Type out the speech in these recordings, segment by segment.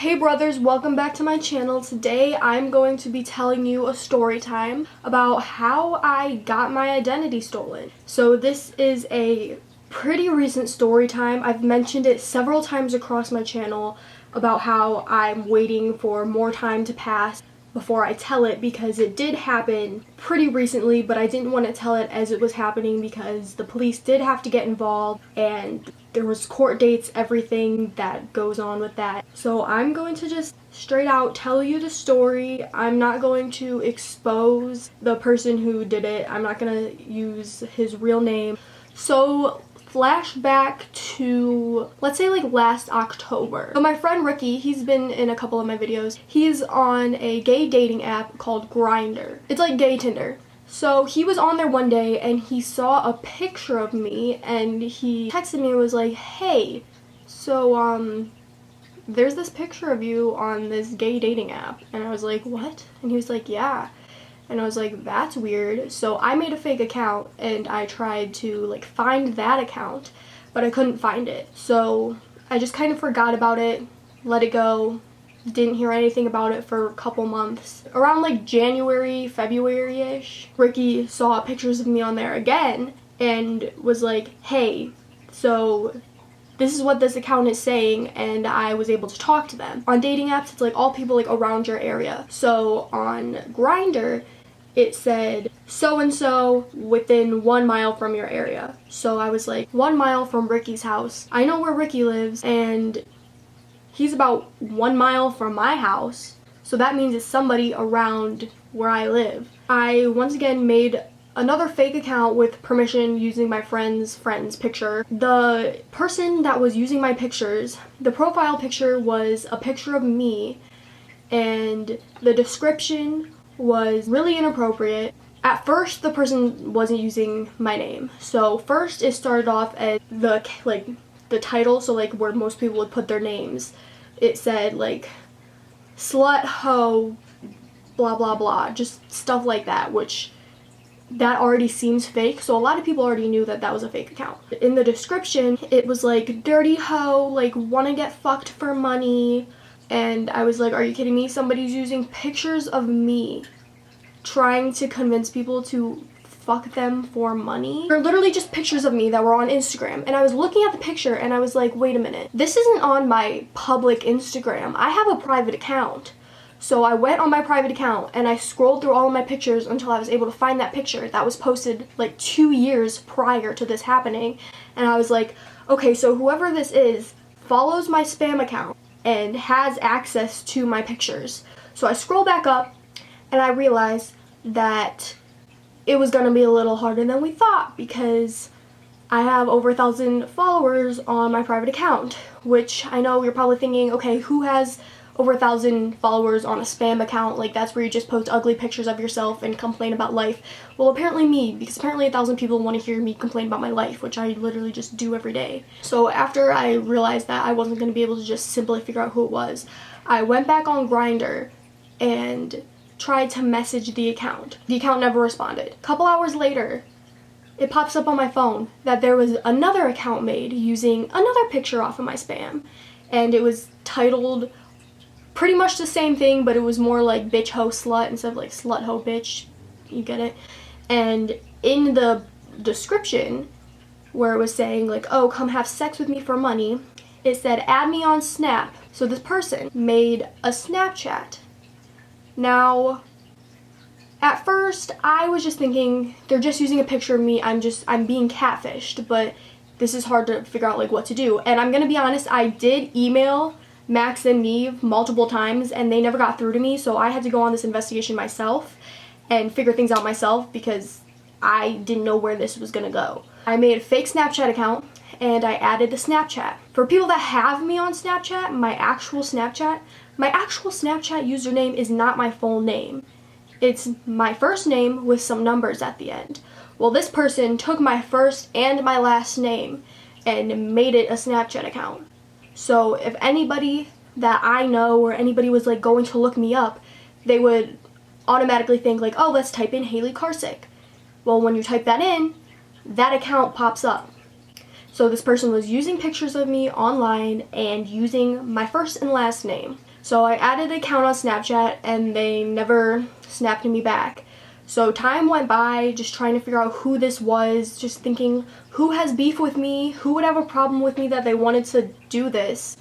Hey brothers, welcome back to my channel. Today I'm going to be telling you a story time about how I got my identity stolen. So this is a pretty recent story time. I've mentioned it several times across my channel about how I'm waiting for more time to pass before I tell it, because it did happen pretty recently, but I didn't want to tell it as it was happening because the police did have to get involved and there was court dates, everything that goes on with that. So I'm going to just straight out tell you the story. I'm not going to expose the person who did it. I'm not going to use his real name. So flashback to, let's say, like last October. So my friend Ricky, he's been in a couple of my videos. He's on a gay dating app called Grindr. It's like gay Tinder. So he was on there one day and he saw a picture of me and he texted me and was like, hey, so there's this picture of you on this gay dating app. And I was like, what? And he was like, yeah. And I was like, that's weird. So I made a fake account and I tried to like find that account, but I couldn't find it. So I just kind of forgot about it, let it go, didn't hear anything about it for a couple months. Around like January, February-ish, Ricky saw pictures of me on there again and was like, hey, so this is what this account is saying, and I was able to talk to them. On dating apps, it's like all people like around your area. So on Grindr, it said so-and-so within 1 mile from your area. So I was like, 1 mile from Ricky's house. I know where Ricky lives, and he's about 1 mile from my house. So that means it's somebody around where I live. I once again made another fake account with permission using my friend's picture. The person that was using my pictures, the profile picture was a picture of me, and the description was really inappropriate. At first, the person wasn't using my name. So first it started off as the title, so like where most people would put their names. It said like slut, hoe, blah blah blah, just stuff like that, which that already seems fake, so a lot of people already knew that that was a fake account. In the description, it was like, dirty hoe, like, wanna get fucked for money, and I was like, are you kidding me? Somebody's using pictures of me trying to convince people to fuck them for money. They're literally just pictures of me that were on Instagram, and I was looking at the picture and I was like, wait a minute, this isn't on my public Instagram. I have a private account. So I went on my private account and I scrolled through all of my pictures until I was able to find that picture that was posted like 2 years prior to this happening. And I was like, okay, so whoever this is follows my spam account and has access to my pictures. So I scroll back up and I realized that it was gonna be a little harder than we thought, because I have over 1,000 followers on my private account, which I know you're probably thinking, okay, who has over 1,000 followers on a spam account? Like, that's where you just post ugly pictures of yourself and complain about life. Well, apparently me, because apparently 1,000 people want to hear me complain about my life, which I literally just do every day. So after I realized that I wasn't going to be able to just simply figure out who it was, I went back on Grindr and tried to message the account. The account never responded. A couple hours later, it pops up on my phone that there was another account made using another picture off of my spam, and it was titled pretty much the same thing, but it was more like bitch, hoe, slut instead of like slut, hoe, bitch. You get it? And in the description, where it was saying like, oh, come have sex with me for money, it said add me on Snap. So this person made a Snapchat. Now, at first I was just thinking they're just using a picture of me, I'm being catfished, but this is hard to figure out like what to do. And I'm gonna be honest, I did email Max and Neve multiple times and they never got through to me, so I had to go on this investigation myself and figure things out myself because I didn't know where this was gonna go. I made a fake Snapchat account and I added the Snapchat. For people that have me on Snapchat, my actual Snapchat username is not my full name. It's my first name with some numbers at the end. Well, this person took my first and my last name and made it a Snapchat account. So if anybody that I know or anybody was like going to look me up, they would automatically think like, oh, let's type in Hailey Karcic. Well, when you type that in, that account pops up. So this person was using pictures of me online and using my first and last name. So I added the account on Snapchat and they never snapped me back. So time went by just trying to figure out who this was, just thinking who has beef with me, who would have a problem with me that they wanted to do this,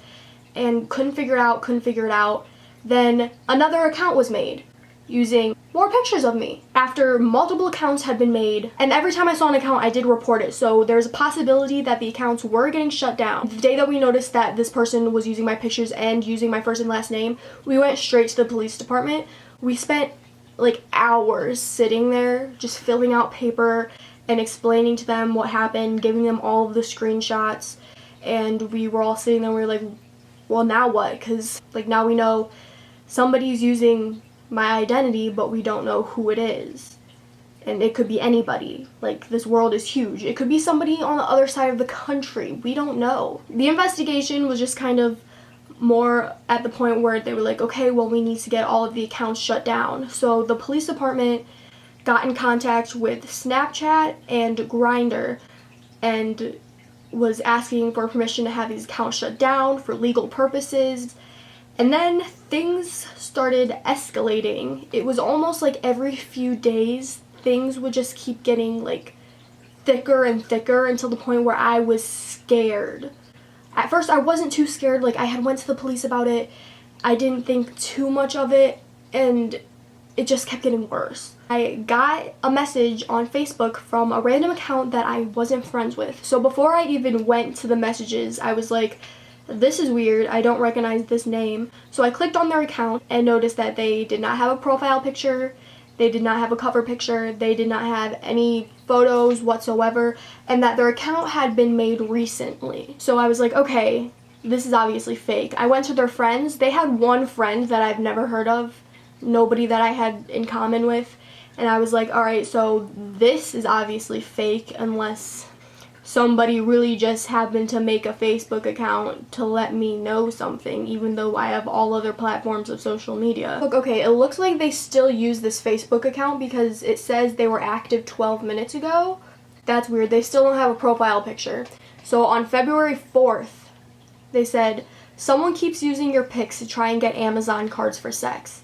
and couldn't figure it out. Then another account was made using more pictures of me after multiple accounts had been made, and every time I saw an account I did report it. So there's a possibility that the accounts were getting shut down. The day that we noticed that this person was using my pictures and using my first and last name, we went straight to the police department. We spent like hours sitting there just filling out paper and explaining to them what happened, giving them all of the screenshots, and we were all sitting there and we were like, well, now what? Because like now we know somebody's using my identity, but we don't know who it is. And it could be anybody. Like, this world is huge. It could be somebody on the other side of the country. We don't know. The investigation was just kind of more at the point where they were like, okay, well, we need to get all of the accounts shut down. So the police department got in contact with Snapchat and Grindr and was asking for permission to have these accounts shut down for legal purposes. And then things started escalating. It was almost like every few days things would just keep getting like thicker and thicker until the point where I was scared. At first I wasn't too scared, like I had went to the police about it. I didn't think too much of it, and it just kept getting worse. I got a message on Facebook from a random account that I wasn't friends with. So before I even went to the messages, I was like, this is weird, I don't recognize this name. So I clicked on their account and noticed that they did not have a profile picture, they did not have a cover picture, they did not have any photos whatsoever, and that their account had been made recently. So I was like, okay, this is obviously fake. I went to their friends. They had one friend that I've never heard of, nobody that I had in common with, and I was like, alright, so this is obviously fake unless somebody really just happened to make a Facebook account to let me know something, even though I have all other platforms of social media. Look, okay, it looks like they still use this Facebook account because it says they were active 12 minutes ago. That's weird. They still don't have a profile picture. So on February 4th, they said, someone keeps using your pics to try and get Amazon cards for sex.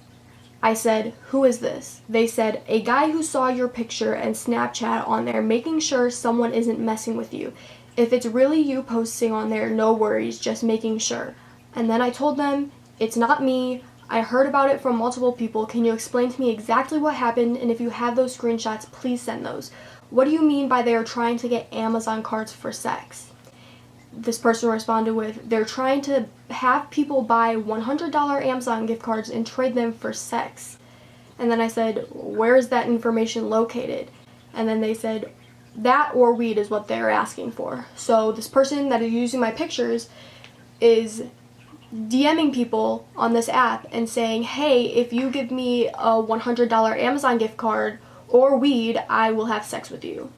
I said, who is this? They said, a guy who saw your picture and Snapchat on there, making sure someone isn't messing with you. If it's really you posting on there, no worries, just making sure. And then I told them, it's not me. I heard about it from multiple people. Can you explain to me exactly what happened? And if you have those screenshots, please send those. What do you mean by they are trying to get Amazon cards for sex? This person responded with, they're trying to have people buy $100 Amazon gift cards and trade them for sex. And then I said, where is that information located? And then they said, that or weed is what they're asking for. So this person that is using my pictures is DMing people on this app and saying, hey, if you give me a $100 Amazon gift card or weed, I will have sex with you.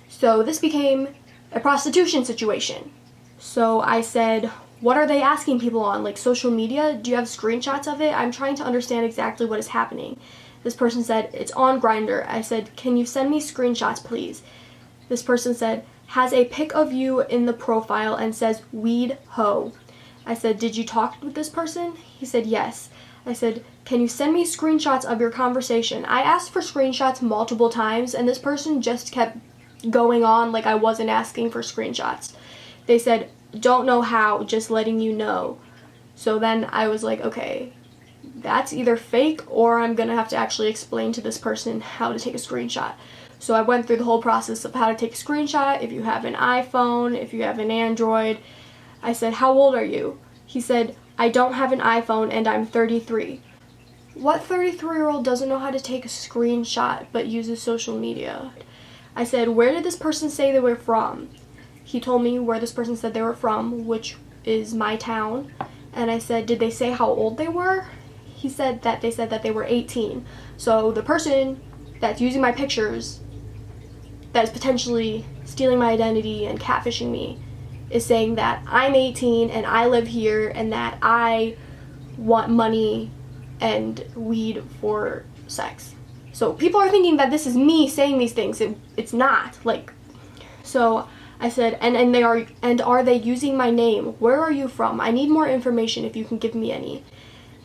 So this became a prostitution situation. So I said, what are they asking people on? Like social media? Do you have screenshots of it? I'm trying to understand exactly what is happening. This person said, it's on Grindr. I said, can you send me screenshots, please? This person said, has a pic of you in the profile and says, weed ho. I said, did you talk with this person? He said, yes. I said, can you send me screenshots of your conversation? I asked for screenshots multiple times, and this person just kept going on like I wasn't asking for screenshots. They said, don't know how, just letting you know. So then I was like, okay, that's either fake or I'm gonna have to actually explain to this person how to take a screenshot. So I went through the whole process of how to take a screenshot, if you have an iPhone, if you have an Android. I said, how old are you? He said, I don't have an iPhone and I'm 33. What 33-year-old doesn't know how to take a screenshot but uses social media? I said, where did this person say they were from? He told me where this person said they were from, which is my town. And I said, did they say how old they were? He said that they were 18. So the person that's using my pictures, that is potentially stealing my identity and catfishing me, is saying that I'm 18 and I live here and that I want money and weed for sex. So people are thinking that this is me saying these things. It's not. Like, so I said, and are they using my name? Where are you from? I need more information if you can give me any.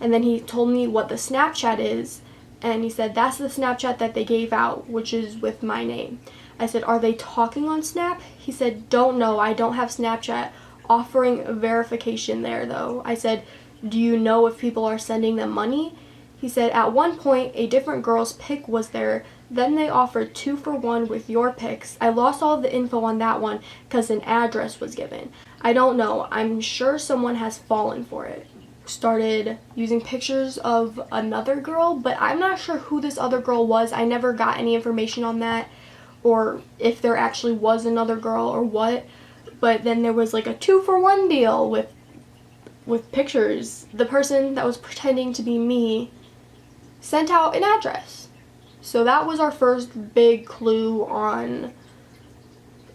And then he told me what the Snapchat is, and he said that's the Snapchat that they gave out, which is with my name. I said, are they talking on Snap? He said, don't know, I don't have Snapchat. Offering verification there though. I said, do you know if people are sending them money? He said, at one point a different girl's pic was there, then they offered 2 for 1 with your pics. I lost all the info on that one because an address was given. I don't know, I'm sure someone has fallen for it. Started using pictures of another girl, but I'm not sure who this other girl was. I never got any information on that, or if there actually was another girl or what. But then there was like a 2 for 1 deal with pictures. The person that was pretending to be me sent out an address. So that was our first big clue on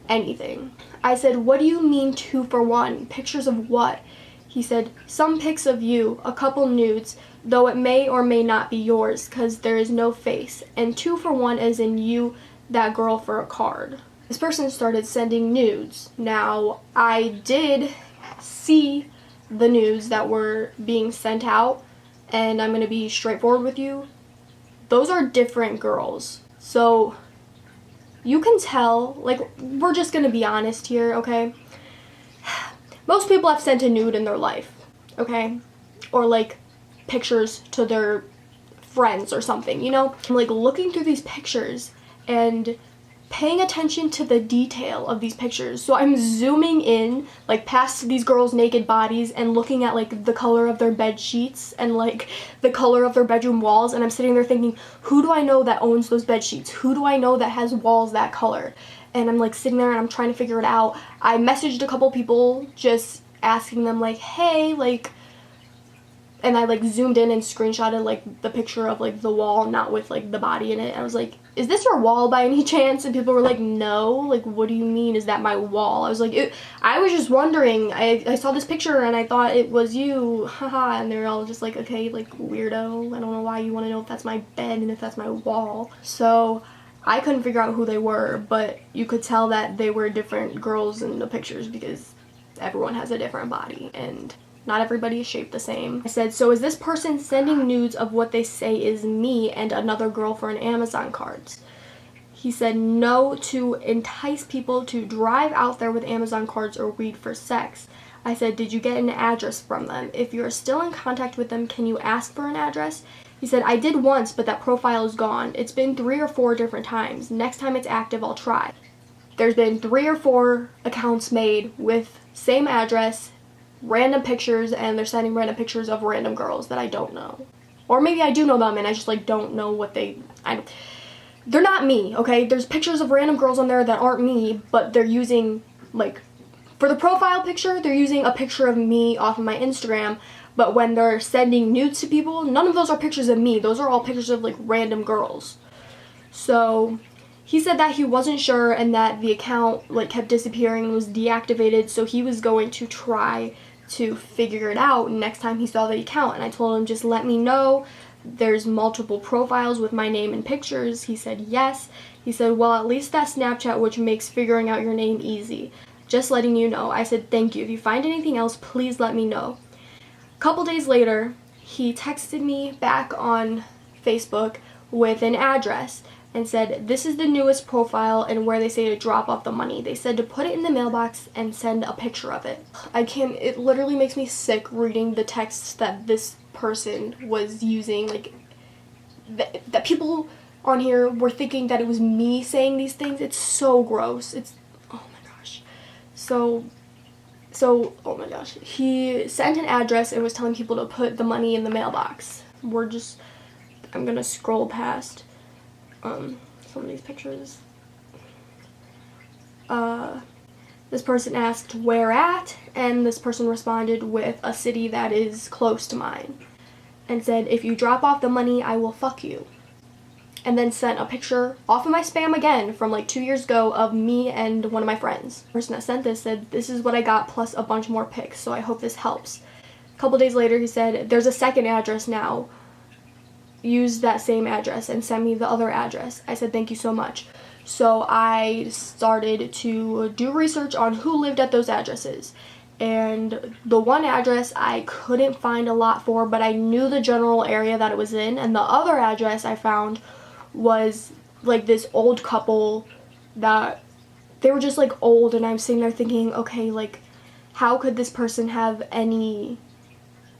anything. I said, what do you mean 2 for 1? Pictures of what? He said, some pics of you, a couple nudes, though it may or may not be yours because there is no face. And 2 for 1 as in you, that girl, for a card. This person started sending nudes. Now, I did see the nudes that were being sent out, and I'm going to be straightforward with you. Those are different girls. So, you can tell, like, we're just going to be honest here, okay? Most people have sent a nude in their life, okay? Or, like, pictures to their friends or something, you know? I'm, like, looking through these pictures and paying attention to the detail of these pictures. So I'm zooming in, like, past these girls' naked bodies and looking at, like, the color of their bed sheets and, like, the color of their bedroom walls, and I'm sitting there thinking, who do I know that owns those bed sheets? Who do I know that has walls that color? And I'm, like, sitting there and I'm trying to figure it out. I messaged a couple people just asking them, like, hey, like, and I, like, zoomed in and screenshotted, like, the picture of, like, the wall, not with, like, the body in it. And I was like, is this your wall by any chance? And people were like, no. Like, what do you mean, is that my wall? I was like, I was just wondering. I saw this picture and I thought it was you. Haha. And they're all just like, okay, like, weirdo. I don't know why you want to know if that's my bed and if that's my wall. So I couldn't figure out who they were, but you could tell that they were different girls in the pictures because everyone has a different body and not everybody is shaped the same. I said, so is this person sending nudes of what they say is me and another girl for an Amazon cards? He said, no, to entice people to drive out there with Amazon cards or weed for sex. I said, did you get an address from them? If you're still in contact with them, can you ask for an address? He said, I did once, but that profile is gone. It's been 3 or 4 different times. Next time it's active, I'll try. There's been 3 or 4 accounts made with same address, random pictures, and they're sending random pictures of random girls that I don't know. Or maybe I do know them and I just, like, don't know what they're not me, okay? There's pictures of random girls on there that aren't me, but they're using, like, for the profile picture, they're using a picture of me off of my Instagram, but when they're sending nudes to people, none of those are pictures of me. Those are all pictures of, like, random girls. So he said that he wasn't sure and that the account, like, kept disappearing and was deactivated, so he was going to try to figure it out next time he saw the account. And I told him, just let me know. There's multiple profiles with my name and pictures. He said yes. He said, well, at least that Snapchat, which makes figuring out your name easy. Just letting you know. I said, thank you. If you find anything else, please let me know. A couple days later, he texted me back on Facebook with an address and said, this is the newest profile and where they say to drop off the money. They said to put it in the mailbox and send a picture of it. It literally makes me sick reading the texts that this person was using. Like, that people on here were thinking that it was me saying these things. It's so gross. It's, oh my gosh. So, oh my gosh. He sent an address and was telling people to put the money in the mailbox. I'm gonna scroll past some of these pictures. This person asked where at, and this person responded with a city that is close to mine and said, if you drop off the money, I will fuck you. And then sent a picture off of my spam again from like 2 years ago of me and one of my friends. The person that sent this said, this is what I got plus a bunch more pics, so I hope this helps. A couple days later he said, there's a second address now. Use that same address and send me the other address. I said, thank you so much. So I started to do research on who lived at those addresses. And the one address I couldn't find a lot for, but I knew the general area that it was in. And the other address I found was like this old couple that they were just like old, and I'm sitting there thinking, okay, like how could this person have any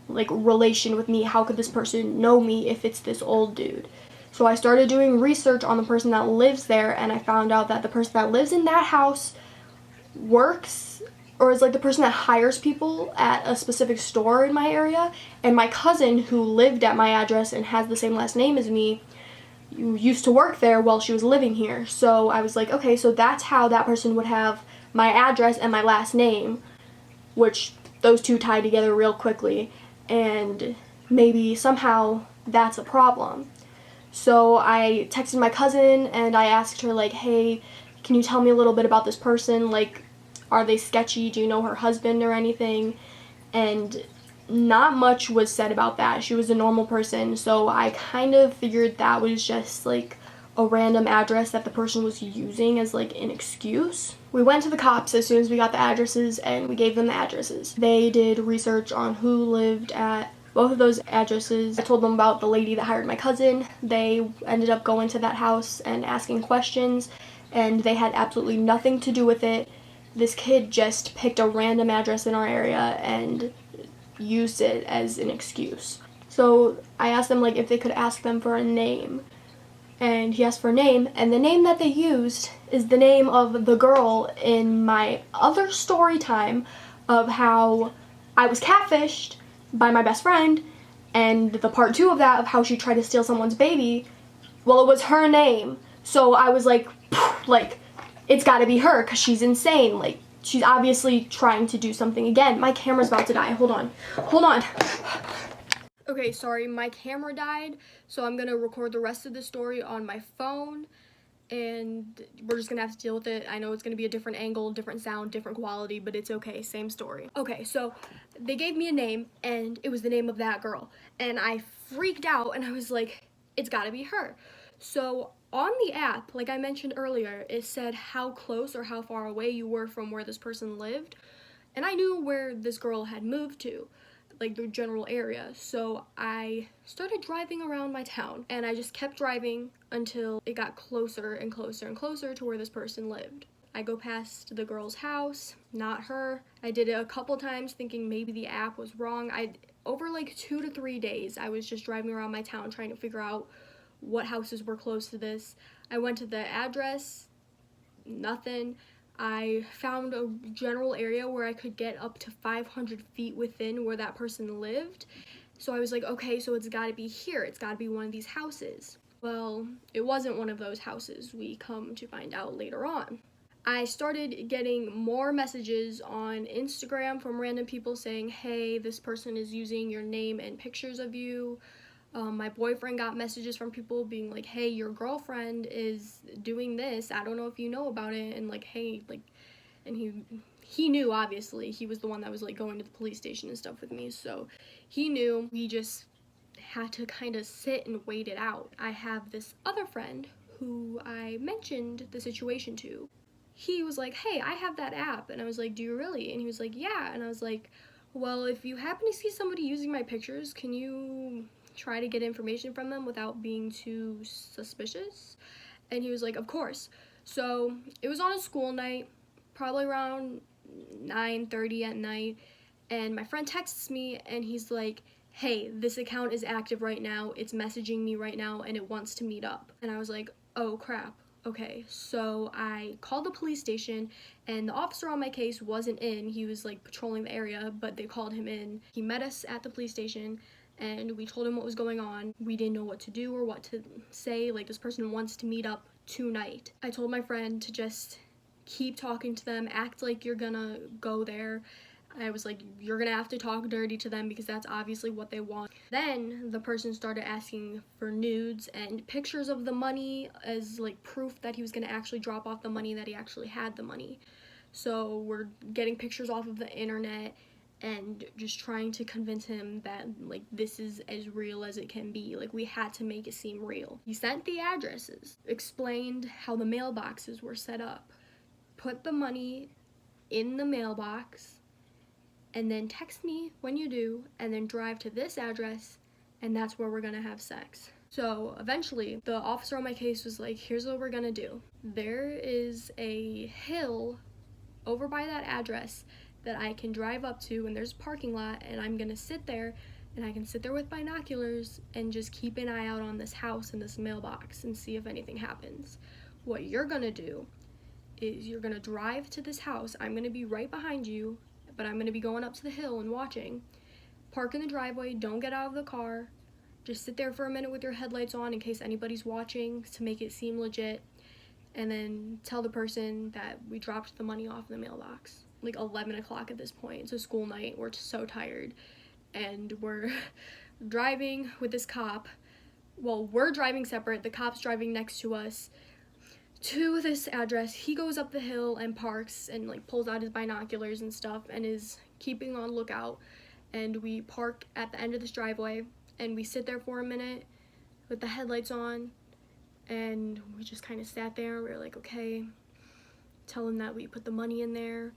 like relation with me? How could this person know me if it's this old dude? So I started doing research on the person that lives there, and I found out that the person that lives in that house works, or is like the person that hires people at a specific store in my area. And my cousin, who lived at my address and has the same last name as me, used to work there while she was living here. So I was like, okay, so that's how that person would have my address and my last name, which those two tie together real quickly, and maybe somehow that's a problem. So I texted my cousin and I asked her, like, hey, can you tell me a little bit about this person? Like, are they sketchy? Do you know her husband or anything? And not much was said about that. She was a normal person, so I kind of figured that was just like a random address that the person was using as like an excuse. We went to the cops as soon as we got the addresses, and we gave them the addresses. They did research on who lived at both of those addresses. I told them about the lady that hired my cousin. They ended up going to that house and asking questions, and they had absolutely nothing to do with it. This kid just picked a random address in our area and used it as an excuse. So I asked them like if they could ask them for a name, and he asked for a name, and the name that they used is the name of the girl in my other story time of how I was catfished by my best friend, and the part 2 of that of how she tried to steal someone's baby. Well, it was her name. So I was like it's gotta be her, because she's insane. Like, she's obviously trying to do something again. My camera's about to die. Hold on. Okay, sorry, my camera died, so I'm gonna record the rest of the story on my phone, and we're just gonna have to deal with it. I know it's gonna be a different angle, different sound, different quality, but it's okay, same story. Okay, so they gave me a name, and it was the name of that girl, and I freaked out, and I was like, it's gotta be her. So on the app, like I mentioned earlier, it said how close or how far away you were from where this person lived, and I knew where this girl had moved to, like the general area. So I started driving around my town, and I just kept driving until it got closer and closer and closer to where this person lived. I go past the girl's house, not her. I did it a couple times thinking maybe the app was wrong. Over like 2 to 3 days, I was just driving around my town trying to figure out what houses were close to this. I went to the address, nothing. I found a general area where I could get up to 500 feet within where that person lived. So I was like, okay, so it's gotta be here. It's gotta be one of these houses. Well, it wasn't one of those houses, we come to find out later on. I started getting more messages on Instagram from random people saying, hey, this person is using your name and pictures of you. My boyfriend got messages from people being like, hey, your girlfriend is doing this, I don't know if you know about it, and like, hey, like, and he knew, obviously. He was the one that was like going to the police station and stuff with me, so he knew. We just had to kind of sit and wait it out. I have this other friend who I mentioned the situation to. He was like, hey, I have that app, and I was like, do you really? And he was like, yeah. And I was like, well, if you happen to see somebody using my pictures, can you try to get information from them without being too suspicious? And he was like, of course. So it was on a school night, probably around 9:30 at night, and my friend texts me, and he's like, hey, this account is active right now, it's messaging me right now, and it wants to meet up. And I was like, oh crap. Okay, so I called the police station, and the officer on my case wasn't in. He was like patrolling the area, but they called him in. He met us at the police station, and we told him what was going on. We didn't know what to do or what to say. Like, this person wants to meet up tonight. I told my friend to just keep talking to them, act like you're gonna go there. I was like, you're gonna have to talk dirty to them because that's obviously what they want. Then the person started asking for nudes and pictures of the money as like proof that he was gonna actually drop off the money, that he actually had the money. So we're getting pictures off of the internet and just trying to convince him that like this is as real as it can be. Like, we had to make it seem real. He sent the addresses, explained how the mailboxes were set up, put the money in the mailbox, and then text me when you do, and then drive to this address, and that's where we're gonna have sex. So eventually, the officer on my case was like, here's what we're gonna do. There is a hill over by that address that I can drive up to, and there's a parking lot, and I'm gonna sit there, and I can sit there with binoculars and just keep an eye out on this house and this mailbox and see if anything happens. What you're gonna do is you're gonna drive to this house. I'm gonna be right behind you, but I'm gonna be going up to the hill and watching. Park in the driveway, don't get out of the car. Just sit there for a minute with your headlights on in case anybody's watching to make it seem legit. And then tell the person that we dropped the money off in the mailbox. Like 11 o'clock at this point. It's a school night. We're so tired. And we're driving with this cop. Well, we're driving separate. The cop's driving next to us to this address. He goes up the hill and parks and like pulls out his binoculars and stuff and is keeping on lookout. And we park at the end of this driveway. And we sit there for a minute with the headlights on, and we just kind of sat there. We were like, okay, tell him that we put the money in there,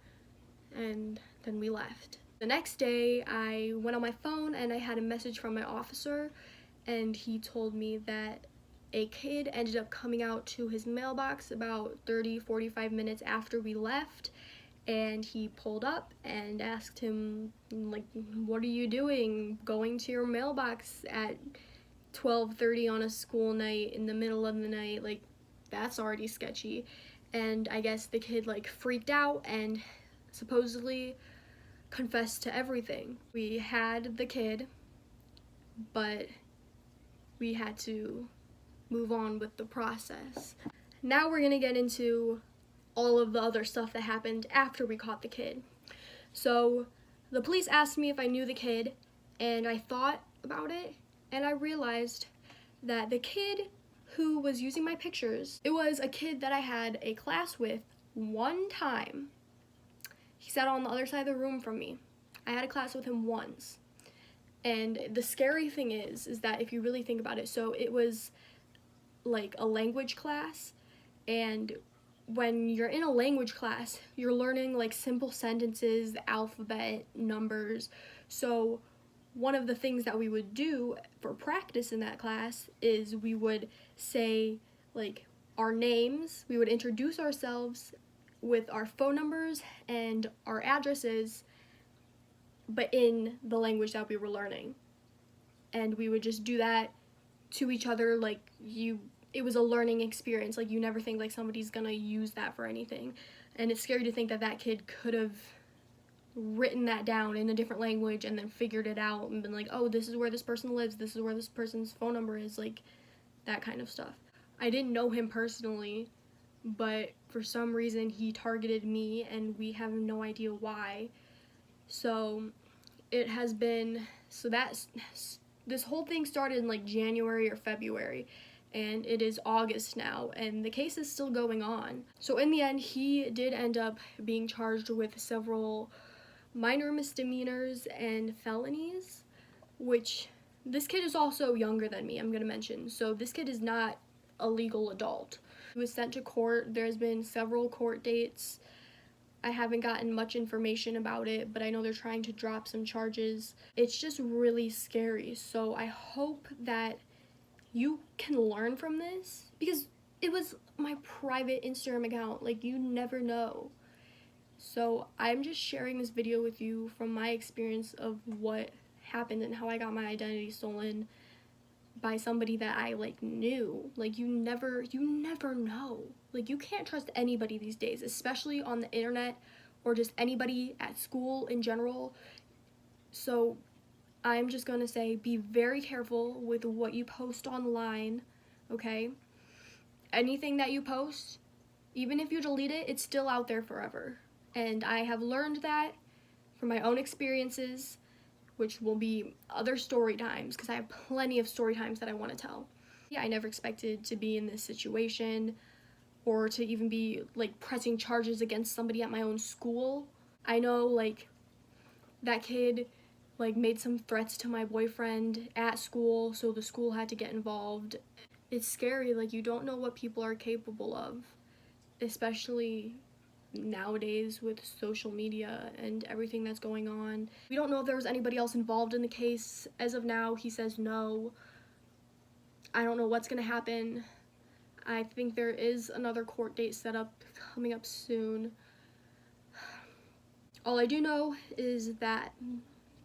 and then we left. The next day, I went on my phone and I had a message from my officer, and he told me that a kid ended up coming out to his mailbox about 30-45 minutes after we left, and he pulled up and asked him, like, what are you doing going to your mailbox at 12:30 on a school night in the middle of the night? Like, that's already sketchy. And I guess the kid like freaked out and supposedly confessed to everything. We had the kid, but we had to move on with the process. Now we're gonna get into all of the other stuff that happened after we caught the kid. So the police asked me if I knew the kid, and I thought about it, and I realized that the kid who was using my pictures, it was a kid that I had a class with one time. He sat on the other side of the room from me. I had a class with him once. And the scary thing is that if you really think about it, so it was like a language class, and when you're in a language class, you're learning like simple sentences, the alphabet, numbers. So one of the things that we would do for practice in that class is we would say like our names, we would introduce ourselves with our phone numbers and our addresses, but in the language that we were learning. And we would just do that to each other, like it was a learning experience. Like, you never think like somebody's gonna use that for anything. And it's scary to think that that kid could have written that down in a different language and then figured it out and been like, oh, this is where this person lives, this is where this person's phone number is, like that kind of stuff. I didn't know him personally, but for some reason he targeted me, and we have no idea why. So it has been, this whole thing started in like January or February, and it is August now, and the case is still going on. So in the end, he did end up being charged with several minor misdemeanors and felonies, which this kid is also younger than me, I'm gonna mention. So this kid is not a legal adult. He was sent to court. There's been several court dates. I haven't gotten much information about it, but I know they're trying to drop some charges. It's just really scary. So I hope that you can learn from this, because it was my private Instagram account. Like, you never know. So I'm just sharing this video with you from my experience of what happened and how I got my identity stolen by somebody that I like knew. Like, you never know. Like, you can't trust anybody these days, especially on the internet or just anybody at school in general. So I'm just gonna say, be very careful with what you post online, okay? Anything that you post, even if you delete it, it's still out there forever. And I have learned that from my own experiences, which will be other story times, because I have plenty of story times that I want to tell. Yeah, I never expected to be in this situation, or to even be like pressing charges against somebody at my own school. I know like that kid like made some threats to my boyfriend at school, so the school had to get involved. It's scary. Like, you don't know what people are capable of, especially nowadays with social media and everything that's going on. We don't know if there was anybody else involved in the case. As of now, he says no. I don't know what's gonna happen. I think there is another court date set up coming up soon. All I do know is that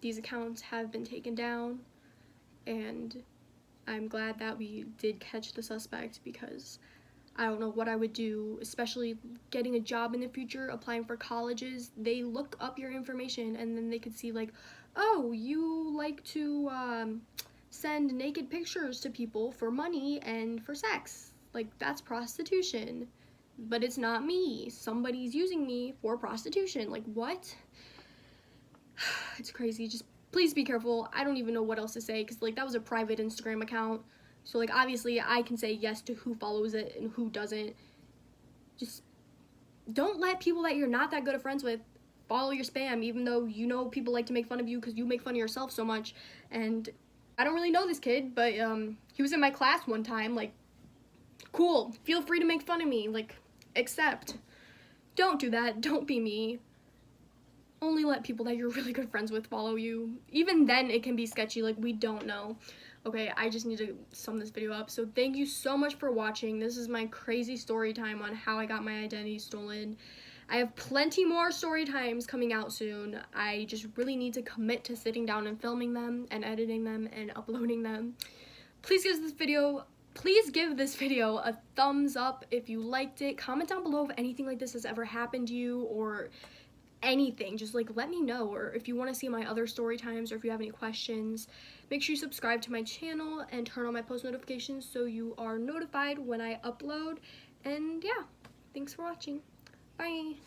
these accounts have been taken down, and I'm glad that we did catch the suspect, because I don't know what I would do, especially getting a job in the future, applying for colleges. They look up your information and then they could see like, oh, you like to send naked pictures to people for money and for sex. Like, that's prostitution. But it's not me. Somebody's using me for prostitution. Like, what? It's crazy. Just please be careful. I don't even know what else to say, because like that was a private Instagram account. So like obviously I can say yes to who follows it and who doesn't. Just don't let people that you're not that good of friends with follow your spam, even though you know people like to make fun of you because you make fun of yourself so much. And I don't really know this kid, but he was in my class one time. Like, cool, feel free to make fun of me, like, except don't do that. Don't be me. Only let people that you're really good friends with follow you. Even then it can be sketchy, like we don't know. Okay, I just need to sum this video up. So thank you so much for watching. This is my crazy story time on how I got my identity stolen. I have plenty more story times coming out soon. I just really need to commit to sitting down and filming them and editing them and uploading them. Please give this video a thumbs up if you liked it. Comment down below if anything like this has ever happened to you, or anything. Just like let me know, or if you want to see my other story times, or if you have any questions. Make sure you subscribe to my channel and turn on my post notifications so you are notified when I upload. And yeah, thanks for watching. Bye.